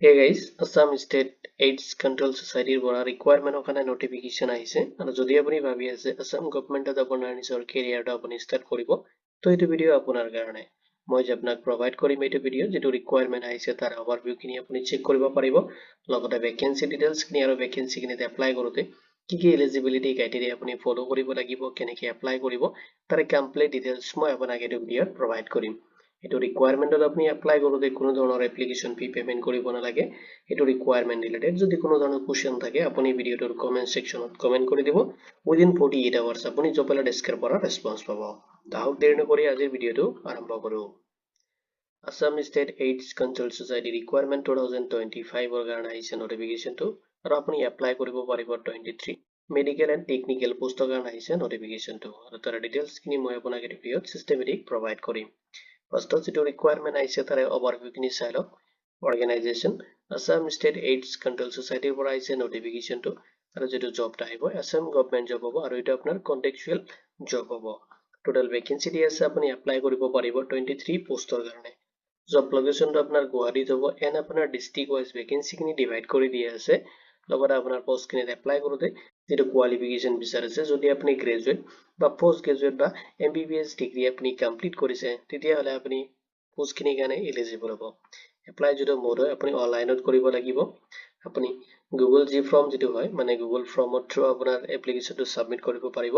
Hey guys, Assam State AIDS Control Society পৰা requirement কাৰণে notification আহিছে আৰু যদি আপুনি ভাবি আছে Assam government আপোনাৰ নিজৰ career আপুনি start কৰিব তো এইটো ভিডিও আপোনাৰ কাৰণে মই যে আপোনাক provide কৰিম এইটো ভিডিও যেটো requirement আহিছে তাৰ overview খিনি আপুনি চেক কৰিব পাৰিব লগতে vacancy details খিনি আৰু vacancy খিনিত apply কৰোতে কি eligibility criteria আপুনি follow কৰিব লাগিব কেনেকৈ apply কৰিব তাৰ complete details মই আপোনাক এইটো ভিডিওত provide কৰিম এইটো ৰিকুৱাৰমেন্টত আপুনি এপ্লাই কৰোতে কোনো ধৰণৰ এপ্লিকেশন ফি পেমেন্ট কৰিব নালাগে এইটো ৰিকুৱাৰমেন্ট ৰিলেটেড যদি কোনো ধৰণৰ কোৱেশ্চন থাকে আপুনি ভিডিওটোৰ কমেন্ট সেকশনত কমেন্ট কৰি দিব উইদিন 48 আৱাৰ্ছ আপুনি জপলা ডেস্কৰ পৰা ৰেসপন্স পাব তাহক দেৰি নকৰি আজিৰ ভিডিওটো আৰম্ভ কৰো Assam State AIDS Control Society requirement 2025 ৰ কাৰণে আহিছে নোটিফিকেশনটো আৰু আপুনি এপ্লাই কৰিব পাৰিব 23 মেডিকেল এণ্ড টেকনিকেল পোষ্টৰ কাৰণে আহিছে নোটিফিকেশনটো আৰু তাৰ ডিটেইলছ খিনি মই আপোনাক এই ভিডিওত সিস্টেমেটিক প্ৰভাইড কৰিম First যেটো requirement আহিছে তাৰে overview খিনি চাই লওক organization Assam State AIDS Control Society পৰা আহিছে notification টো আৰু যেটো জব আহিব Assam government job হ'ব আৰু এটা আপোনাৰ contextual job হ'ব total vacancy দি আছে আপুনি এপ্লাই কৰিব পাৰিব 23 পোষ্টৰ কাৰণে job location টো আপোনাৰ গুৱাহাটীত হ'ব and আপোনাৰ district wise vacancy খিনি divide কৰি দিয়া আছে লগতে আপোনাৰ পোষ্ট খিনিত এপ্লাই কৰোতে যেটো কোৱালিফিকেশন বিচাৰিছে যদি আপুনি গ্ৰেজুৱেট বা পোষ্ট গ্ৰেজুৱেট বা এমবিবিএছ ডিগ্ৰী আপুনি কমপ্লিট কৰিছে তেতিয়া হলে আপুনি পোষ্ট খিনিৰ কাৰণে এলিজিবল হ'ব এপ্লাই যেটো মোড হয় আপুনি অনলাইনত কৰিব লাগিব আপুনি গুগল জি ফৰ্ম যেটো হয় মানে গুগল ফৰ্মৰ থ্ৰু আপোনাৰ এপ্লিকেশনটো সাবমিট কৰিব পাৰিব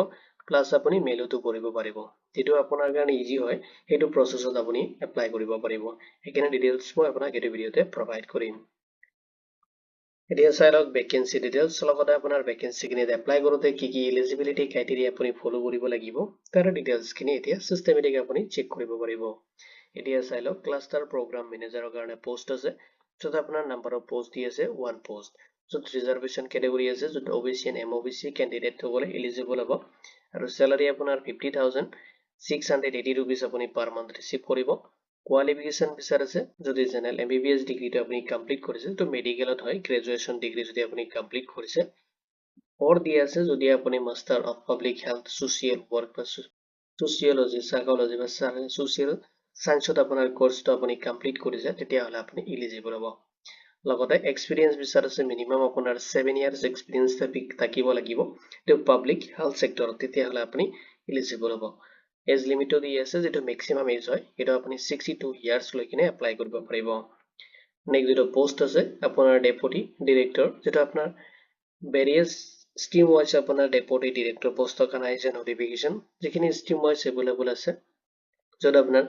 প্লাস আপুনি মেইলতো কৰিব পাৰিব যেটো আপোনাৰ কাৰণে ইজি হয় সেইটো প্ৰসেছত আপুনি এপ্লাই কৰিব পাৰিব এইখিনি ডিটেইলছ মই আপোনাক এই ভিডিওতে প্ৰভাইড কৰিম এতিয়া চাই লওক ভেকেন্সি ডিটেইলছ লগতে আপোনাৰ ভেকেন্সি খিনিত এপ্লাই কৰোতে কি এলিজিবিলিটি ক্ৰাইটেৰিয়া আপুনি ফলো কৰিব লাগিব তাৰ ডিটেইলছ খিনি এতিয়া সিস্টেমেটিক আপুনি চেক কৰিব পাৰিব এতিয়া চাই লওক ক্লাষ্টাৰ প্ৰগ্ৰাম মেনেজাৰৰ কাৰণে পোষ্ট আছে যত আপোনাৰ নাম্বাৰ অফ পোষ্ট দি আছে 1 পোষ্ট যত ৰিজাৰ্ভেশন ক্যাটেগৰি আছে যত ওবিসি এণ্ড এমওবিসি ক্যান্ডিডেট হ'বলৈ এলিজিবল হ'ব আৰু স্যালাৰি আপোনাৰ 50680 rupees আপুনি পাৰ মান্থ ৰিসিভ কৰিব কোৱালিফিকেশন বিচাৰিছে যদি জেনাৰেল এমবিবিএছ ডিগ্ৰীটো আপুনি কমপ্লিট কৰিছে তো মেডিকেলত হয় গ্ৰেজুৱেচন ডিগ্ৰী যদি আপুনি কমপ্লিট কৰিছে অৰ দি আছে যদি আপুনি master of public health social work বা সোশিয়োলজি সাইকোলজি বা সোশিয়েল সায়েন্সত আপোনাৰ কোৰ্সটো আপুনি কমপ্লিট কৰিছে তেতিয়া হলে আপুনি এলিজিবল হ'ব লগতে এক্সপেৰিয়েন্স বিচাৰিছে মিনিমাম আপোনাৰ 7 ইয়াৰ্স এক্সপেৰিয়েন্স থাকিব লাগিব তো পাব্লিক হেল্থ সেক্টৰত তেতিয়া হলে আপুনি এলিজিবল হ'ব এজ লিমিটটো দি আছে যেটো ম্যাক্সিমাম এজ হয় এটা আপুনি 62 ইয়াৰ্স লৈ কিনে এপ্লাই কৰিব পাৰিব নেক্সট যেটো পোষ্ট আছে আপোনাৰ ডেপুটি ডাইৰেক্টৰ যেটো আপোনাৰ ভেৰিয়াস স্ট্ৰিম ওয়াইজ আপোনাৰ ডেপুটি ডাইৰেক্টৰ পোষ্টৰ কাৰণে আহিছে নোটিফিকেশন যিখিনি স্ট্ৰিম ওয়াইজ এভেইলেবল আছে যত আপোনাৰ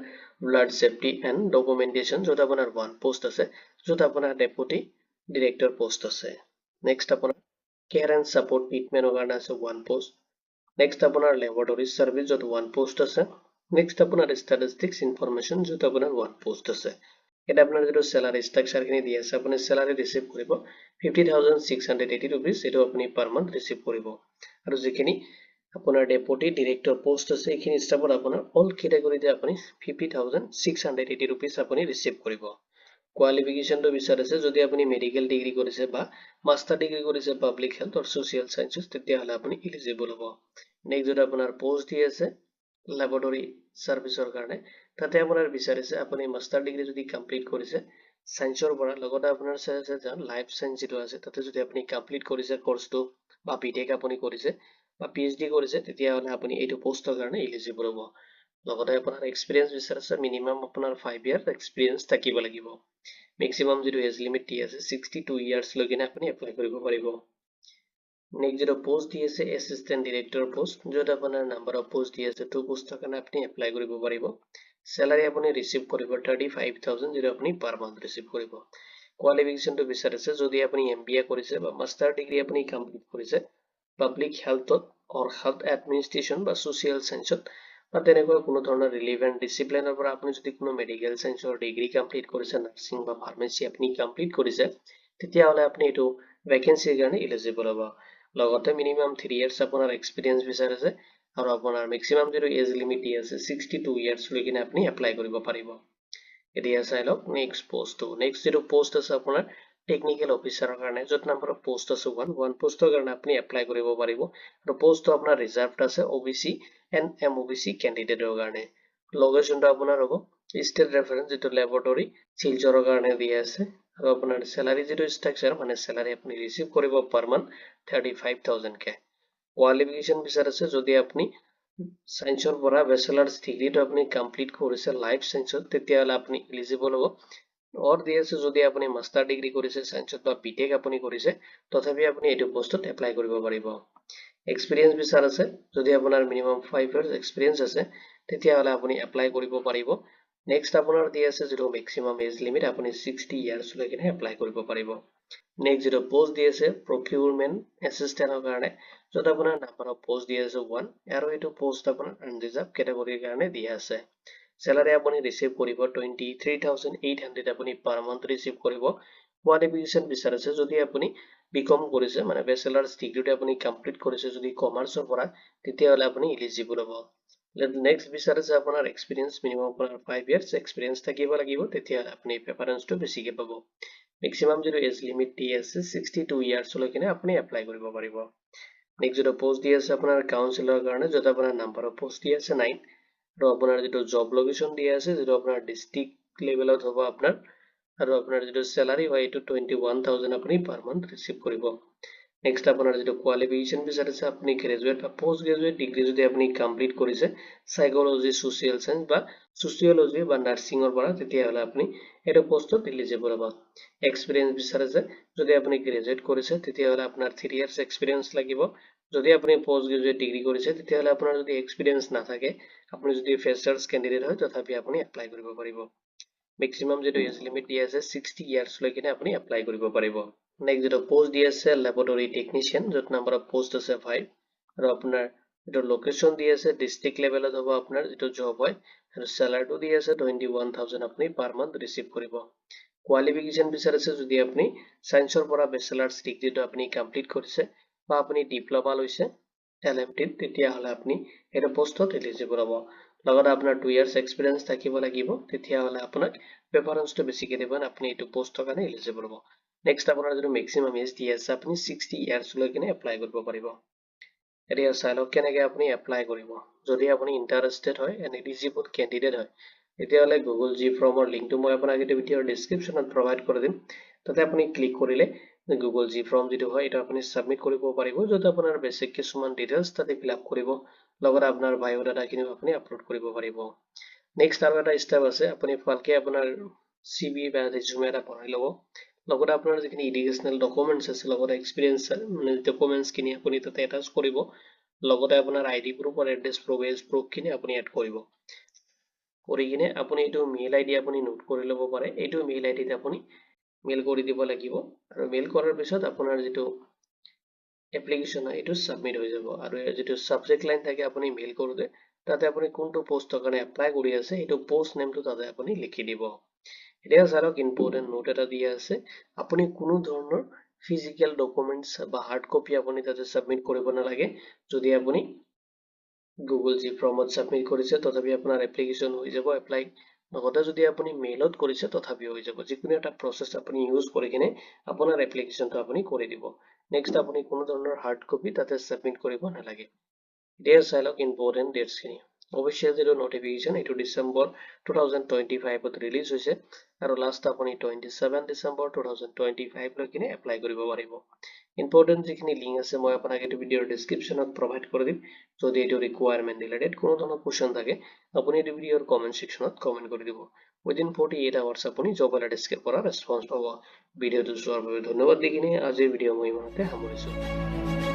ব্লাড সেফটি এণ্ড ডকুমেন্টেশন যত আপোনাৰ 1 পোষ্ট আছে যত আপোনাৰ ডেপুটি ডাইৰেক্টৰ পোষ্ট আছে নেক্সট আপোনাৰ কেয়াৰ এণ্ড সাপোৰ্ট ট্ৰিটমেন্টৰ কাৰণে আছে 1 পোষ্ট নেক্সট আপোনাৰ ল্যাবৰেটৰী সাৰ্ভিস যত 1 পোষ্ট আছে নেক্সট আপোনাৰ ষ্টেটিষ্টিক্স ইনফৰমেশন যত আপোনাৰ 1 পোষ্ট আছে এটা আপোনাৰ যেটো স্যালাৰি স্ট্ৰাকচাৰ খিনি দি আছে আপুনি স্যালাৰি ৰিসিভ কৰিব 50680 rupees এটো আপুনি পাৰ মান্থ ৰিসিভ কৰিব আৰু যিখিনি আপোনাৰ ডেপুটি ডাইৰেক্টৰ পোষ্ট আছে এইখিনি ষ্টাফত আপোনাৰ অল ক্যাটেগৰিতে আপুনি 50680 rupees আপুনি ৰিসিভ কৰিব কোৱালিফিকেশনটো বিচাৰিছে যদি আপুনি মেডিকেল ডিগ্ৰী কৰিছে বা মাষ্টাৰ ডিগ্ৰী কৰিছে পাব্লিক হেল্থ অৰ সোশিয়েল সায়েন্সেস তেতিয়া হলে আপুনি এলিজিবল হ'ব নেক্সট যেটা আপোনাৰ পোষ্ট দি আছে ল্যাবৰেটৰী সাৰ্ভিসৰ কাৰণে তাতে আপোনাৰ বিচাৰিছে আপুনি মাষ্টাৰ ডিগ্ৰী যদি কমপ্লিট কৰিছে সায়েন্সৰ পৰা লগতে আপোনাৰ চাইছে লাইফ সায়েন্স যেটো আছে তাতে যদি আপুনি কমপ্লিট কৰিছে কোৰ্সটো বা বিটেক আপুনি কৰিছে বা পিএইচডি কৰিছে তেতিয়া হলে আপুনি এইটো পোষ্টৰ কাৰণে এলিজিবল হ'ব লগতে আপোনাৰ এক্সপেৰিয়েন্স বিচাৰিছে মিনিমাম আপোনাৰ 5 ইয়াৰ এক্সপেৰিয়েন্স থাকিব লাগিব ম্যাক্সিমাম যেটো এজ লিমিট দি আছে 62 ইয়াৰ্স লৈ কিনে আপুনি এপ্লাই কৰিব পাৰিব নেক্সট যেটো পোষ্ট দি আছে এসিস্ট্যান্ট ডাইৰেক্টৰ পোষ্ট যত আপোনাৰ নাম্বাৰ অফ পোষ্ট দি আছে 2 পোষ্টৰ কাৰণে আপুনি এপ্লাই কৰিব পাৰিব স্যালাৰি আপুনি ৰিসিভ কৰিব 35000 যেটো আপুনি পাৰ মান্থ ৰিসিভ কৰিব কোৱালিফিকেশনটো বিচাৰিছে যদি আপুনি এমবিএ কৰিছে বা মাষ্টাৰ ডিগ্ৰী আপুনি কমপ্লিট কৰিছে পাব্লিক হেল্থত অৰ হেল্থ এডমিনিষ্ট্ৰেচন বা সোশিয়েল সায়েন্সত বা তেনেকুৱা কোনো ধৰণৰ ৰিলেভেন্ট ডিসিপ্লিনৰ পৰা আপুনি যদি কোনো মেডিকেল সায়েন্সৰ ডিগ্ৰী কমপ্লিট কৰিছে নাৰ্সিং বা ফাৰ্মাসী আপুনি কমপ্লিট কৰিছে তেতিয়া হলে আপুনি এটো ভেকেন্সিৰ কাৰণে এলিজিবল হ'ব লগতে মিনিমাম 3 ইয়াৰ্স আপোনাৰ এক্সপেৰিয়েন্স বিচাৰিছে আৰু আপোনাৰ ম্যাক্সিমাম যেটো এজ লিমিট দি আছে 62 ইয়াৰ্স লৈ কিনে আপুনি এপ্লাই কৰিব পাৰিব এতিয়া চাই লওক নেক্সট যেটো পোষ্ট আছে আপোনাৰ টেকনিক্যাল অফিচাৰৰ কাৰণে যত নাম্বাৰ অফ পোষ্ট আছে 1 পোষ্টৰ কাৰণে আপুনি এপ্লাই কৰিব পাৰিব আৰু পোষ্টটো আপোনাৰ ৰিজাৰ্ভড আছে ওবিসি এণ্ড এমওবিসি ক্যান্ডিডেটৰ কাৰণে লোকেশনটো আপোনাৰ হ'ব ষ্টেট ৰেফাৰেন্স যেটো ল্যাবৰেটৰী শিলচৰৰ কাৰণে দি আছে আৰু আপোনাৰ salary যিটো structure মানে salary আপুনি receive কৰিব per month 35,000 কে qualification বিচাৰিছে যদি আপুনি সায়েন্সৰ পৰা bachelor's ডিগ্ৰীটো আপুনি কমপ্লিট কৰিছে লাইফ সায়েন্সত তেতিয়াহলে আপুনি এলিজিবল হ'ব অৰ দি আছে যদি আপুনি মাষ্টাৰ ডিগ্ৰী কৰিছে সায়েন্সত বা বিটেক আপুনি কৰিছে তথাপি আপুনি এইটো পোষ্টত এপ্লাই কৰিব পাৰিব এক্সপেৰিয়েন্স বিচাৰিছে যদি আপোনাৰ মিনিমাম 5 years এক্সপেৰিয়েন্স আছে তেতিয়াহলে আপুনি এপ্লাই কৰিব পাৰিব নেক্সট আপোনাৰ দি আছে যেটো ম্যাক্সিমাম এজ লিমিট আপুনি 60 ইয়াৰ্স লৈকে এপ্লাই কৰিব পাৰিব নেক্সট যেটো পোষ্ট দি আছে প্ৰকিউৰমেন্ট এসিস্ট্যান্টৰ কাৰণে যত আপোনাৰ নাম্বাৰ অফ পোষ্ট দি আছে 1 আৰু এইটো পোষ্ট আপোনাৰ আনৰিজাৰ্ভ ক্যাটাগৰীৰ কাৰণে দি আছে salary আপুনি ৰিসিভ কৰিব 23800 আপুনি পাৰ মান্থ ৰিসিভ কৰিব কোৱালিফিকেশন বিচাৰিছে যদি আপুনি বিকম কৰিছে মানে ব্যাচেলাৰছ ডিগ্ৰীটো আপুনি কমপ্লিট কৰিছে যদি কমাৰ্চৰ পৰা তেতিয়াহলে আপুনি এলিজিবল হ'ব নেক্সট বিচাৰিছে আপোনাৰ এক্সপেৰিয়েন্স মিনিমাম আপোনাৰ 5 years এক্সপেৰিয়েন্স থাকিব লাগিব তেতিয়াহলে আপুনি প্ৰেফাৰেন্সটো বেছিকে পাব ম্যাক্সিমাম যেটো এজ লিমিট দি আছে 62 ইয়াৰ্স লৈকে আপুনি এপ্লাই কৰিব পাৰিব নেক্সট যেটো পোষ্ট দি আছে আপোনাৰ কাউন্সিলৰ কাৰণে যত আপোনাৰ নাম্বাৰ অফ পোষ্ট দি আছে 9 আৰু আপোনাৰ যেটো জব লোকেশন দি আছে যেটো আপোনাৰ ডিস্ট্ৰিক্ট লেভেলত হ'ব আপোনাৰ আৰু আপোনাৰ যেটো salary হয় এটো 21000 আপুনি পাৰ মান্থ ৰিসিভ কৰিব নেক্সট আপোনাৰ যেটো কোৱালিফিকেশন বিচাৰিছে আপুনি গ্ৰেজুৱেট বা পোষ্ট গ্ৰেজুৱেট ডিগ্ৰী যদি আপুনি কমপ্লিট কৰিছে সাইকোলজি সোশিয়েল সায়েন্স বা সোশিয়োলজি বা নাৰ্সিংৰ পৰা তেতিয়াহলে আপুনি এটা পোষ্টত এলিজিবল হ'ব এক্সপেৰিয়েন্স বিচাৰিছে যদি আপুনি গ্ৰেজুৱেট কৰিছে তেতিয়াহলে আপোনাৰ 3 ইয়াৰ্স এক্সপেৰিয়েন্স লাগিব যদি আপুনি পোষ্ট গ্ৰেজুৱেট ডিগ্ৰী কৰিছে তেতিয়াহলে আপোনাৰ যদি এক্সপেৰিয়েন্স নাথাকে আপুনি যদি ফ্ৰেচাৰ্স ক্যান্ডিডেট হয় তথাপি আপুনি এপ্লাই কৰিব পাৰিব ম্যাক্সিমাম যেটো এজ লিমিট দি আছে 60 ইয়াৰ্স লৈকে আপুনি এপ্লাই কৰিব পাৰিব নেক্সট যেটো পোষ্ট দি আছে ল্যাবৰেটৰী টেকনিশিয়ান যত নাম্বাৰ অফ পোষ্ট আছে 5 আৰু আপোনাৰ যেটো লোকেশন দি আছে ডিস্ট্ৰিক্ট লেভেলত হ'ব আপোনাৰ যেটো জব হয় আৰু স্যালাৰিটো দি আছে 21000 আপুনি পাৰ মান্থ ৰিসিভ কৰিব কোৱালিফিকেশন বিচাৰিছে যদি আপুনি সায়েন্সৰ পৰা ব্যাচেলাৰছ ডিগ্ৰীটো আপুনি কমপ্লিট কৰিছে বা আপুনি ডিপ্লোমা লৈছে LMT তেতিয়াহলে আপুনি এটা পোষ্টত এলিজিবল হ'ব লগতে আপোনাৰ 2 ইয়াৰ্স এক্সপেৰিয়েন্স থাকিব লাগিব তেতিয়াহলে আপোনাক প্ৰেফাৰেন্সটো বেছিকে দিব আপুনি এইটো পোষ্টৰ কাৰণে এলিজিবল হ'ব নেক্সট আপোনাৰ যেটো ম্যাক্সিমাম এজ দি আছে আপুনি 60 ইয়াৰ্স লৈকে এপ্লাই কৰিব পাৰিব এতিয়া চাইলক কেনেকৈ আপুনি এপ্লাই কৰিব যদি আপুনি ইন্টাৰেস্টেড হয় এণ্ড এলিজিবল ক্যান্ডিডেট হয় তেতিয়াহলে গুগল জি ফৰ্মৰ লিংকটো মই আপোনাক এই ভিডিওৰ ডেসক্ৰিপচনত প্ৰভাইড কৰি দিম তাতে আপুনি ক্লিক কৰিলে গুগল জি ফৰ্ম যেটো হয় এটা আপুনি সাবমিট কৰিব পাৰিব যত আপোনাৰ বেসিক কিছুমান ডিটেইলছ তাতে ফিল আপ কৰিব লগতে আপোনাৰ বায়োডাটা খিনি আপুনি আপলোড কৰিব পাৰিব নেক্সট আৰু এটা স্টেপ আছে আপুনি ভালকে আপোনাৰ সিভি বা ৰিজ্যুমে এটা বনাই ল'ব লগতে আপোনাৰ যিখিনি এডুকেশনাল ডকুমেন্টছ আছে লগতে এক্সপেৰিয়েন্স মানে ডকুমেন্টছ খিনি আপুনি তাতে এটাচ কৰিব লগতে আপোনাৰ আইডি প্ৰুফ আৰু এড্ৰেছ প্ৰুফ এজ প্ৰুফ খিনি আপুনি এড কৰিব কৰি কিনে আপুনি এইটো মেইল আইডি আপুনি নোট কৰি ল'ব পাৰে এইটো মেইল আইডিত আপুনি মেইল কৰি দিব লাগিব আৰু মেইল কৰাৰ পিছত আপোনাৰ যেটো এপ্লিকেশন হয় এটো সাবমিট হৈ যাব আৰু যেটো সাবজেক্ট লাইন থাকে আপুনি মেইল কৰোতে তাতে আপুনি কোনটো পোষ্টৰ কাৰণে এপ্লাই কৰি আছে এটো পোষ্ট নেমটো তাতে আপুনি লিখি দিব এতিয়া চালক ইম্পৰ্টেন্ট নোট এটা দিয়া আছে আপুনি কোনো ধৰণৰ ফিজিক্যাল ডকুমেন্টছ বা হাৰ্ড কপি আপুনি তাতে সাবমিট কৰিব নালাগে যদি আপুনি গুগল জি ফৰ্মত সাবমিট কৰিছে তথাপি আপোনাৰ এপ্লিকেশন হৈ যাব এপ্লাই লগতে যদি আপুনি মেইলত কৰিছে তথাপি হৈ যাব যিকোনো এটা প্ৰসেস আপুনি ইউজ কৰি কিনে আপোনাৰ এপ্লিকেশনটো আপুনি কৰি দিব নেক্সট আপুনি কোনো ধৰণৰ হাৰ্ড কপি তাতে সাবমিট কৰিব নালাগে এতিয়া চাইলক ইম্পৰ্টেন্ট ডেটছ খিনি অফিচিয়েল যেটো নোটিফিকেশন এটো ডিসেম্বৰ 2025 ত ৰিলিজ হৈছে আৰু লাষ্ট আপুনি 27 ডিসেম্বৰ 2025 লৈকে এপ্লাই কৰিব পাৰিব ইম্পৰ্টেন্ট যিখিনি লিংক আছে মই আপোনাক এই ভিডিওৰ ডেসক্ৰিপচনত প্ৰভাইড কৰি দিম যদি এটো ৰিকোয়াৰমেন্ট ৰিলেটেড কোনো ধৰণৰ কোৱেশ্চন থাকে আপুনি এই ভিডিওৰ কমেন্ট সেকশনত কমেন্ট কৰি দিব উইদিন 48 আৱাৰ্ছ আপুনি জব এলাৰ্টছৰ পৰা ৰেসপন্স পাব ভিডিওটো চোৱাৰ বাবে ধন্যবাদ দি কিনে আজিৰ ভিডিও মই ইমানতে সামৰিছো